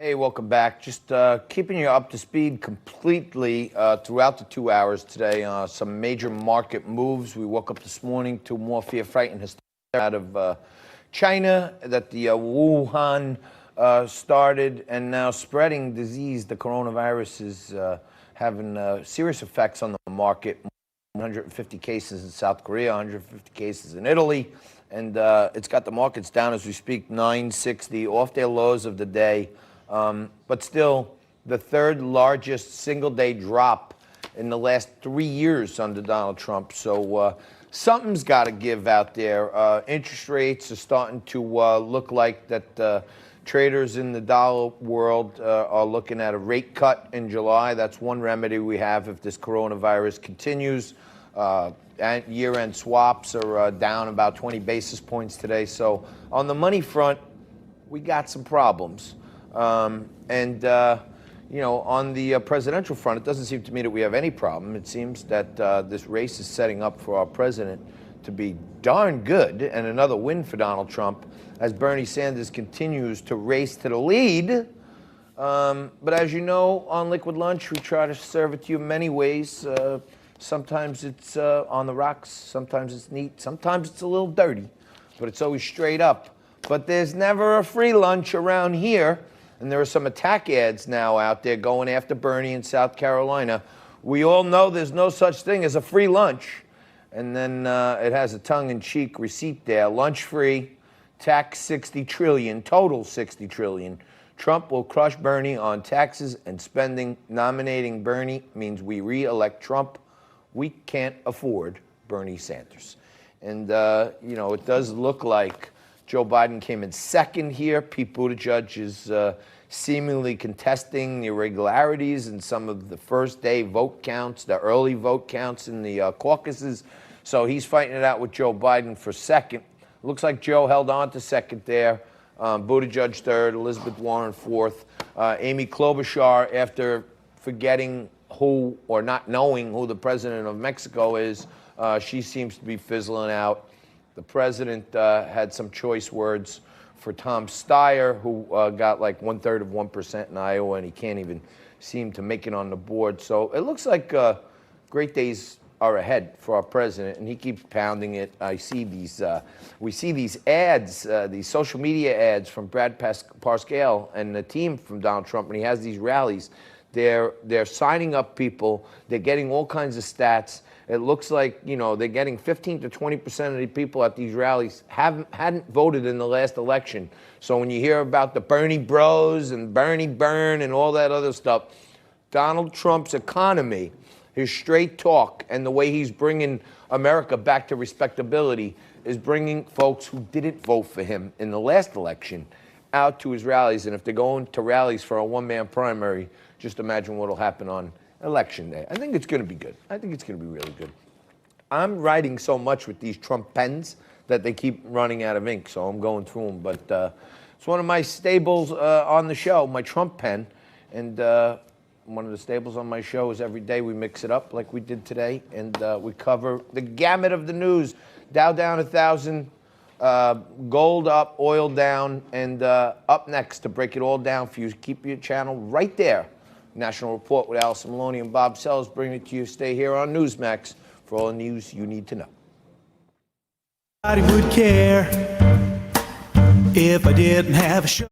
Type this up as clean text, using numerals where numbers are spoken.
Hey, welcome back. Just keeping you up to speed completely throughout the 2 hours today. Some major market moves. We woke up this morning to more fear, fright, and hysteria out of China that the Wuhan started and now spreading disease. The coronavirus is having serious effects on the market. 150 cases in South Korea, 150 cases in Italy, and it's got the markets down as we speak, 960 off their lows of the day. But still, the third largest single-day drop in the last 3 years under Donald Trump. So something's got to give out there. Interest rates are starting to look like that traders in the dollar world are looking at a rate cut in July. That's one remedy we have if this coronavirus continues. And year-end swaps are down about 20 basis points today. So on the money front, we got some problems. You know, on the presidential front, it doesn't seem to me that we have any problem. It seems that this race is setting up for our president to be darn good and another win for Donald Trump as Bernie Sanders continues to race to the lead. But as you know, on Liquid Lunch, we try to serve it to you in many ways. Sometimes it's on the rocks, sometimes it's neat, sometimes it's a little dirty, but it's always straight up. But there's never a free lunch around here. And there are some attack ads now out there going after Bernie in South Carolina. We all know there's no such thing as a free lunch. And then it has a tongue-in-cheek receipt there. Lunch free, tax 60 trillion, total 60 trillion. Trump will crush Bernie on taxes and spending. Nominating Bernie means we re-elect Trump. We can't afford Bernie Sanders. And, you know, it does look like Joe Biden came in second here. Pete Buttigieg is seemingly contesting the irregularities in some of the first-day vote counts, the early vote counts in the caucuses. So he's fighting it out with Joe Biden for second. Looks like Joe held on to second there. Buttigieg third, Elizabeth Warren fourth. Amy Klobuchar, after forgetting who or not knowing who the president of Mexico is, she seems to be fizzling out. The president had some choice words for Tom Steyer, who got like 1/3 of 1% in Iowa, and he can't even seem to make it on the board. So it looks like great days are ahead for our president, and he keeps pounding it. I see these, we see these ads, these social media ads from Brad Parscale and the team from Donald Trump, and he has these rallies. They're signing up people. They're getting all kinds of stats. It looks like, you know, they're getting 15 to 20% of the people at these rallies hadn't voted in the last election. So when you hear about the Bernie Bros and Bernie Burn and all that other stuff, Donald Trump's economy, his straight talk, and the way he's bringing America back to respectability is bringing folks who didn't vote for him in the last election out to his rallies. And if they're going to rallies for a one-man primary, just imagine what will happen on Election Day. I think it's going to be good. I think it's going to be really good. I'm writing so much with these Trump pens that they keep running out of ink, so I'm going through them. But it's one of my staples on the show, my Trump pen. And one of the staples on my show is every day we mix it up like we did today, and we cover the gamut of the news. Dow down 1,000, gold up, oil down, and up next to break it all down for you. Keep your channel right there. National Report with Allison Maloney and Bob Sells, bringing it to you. Stay here on Newsmax for all the news you need to know. Nobody would care if I didn't have a show.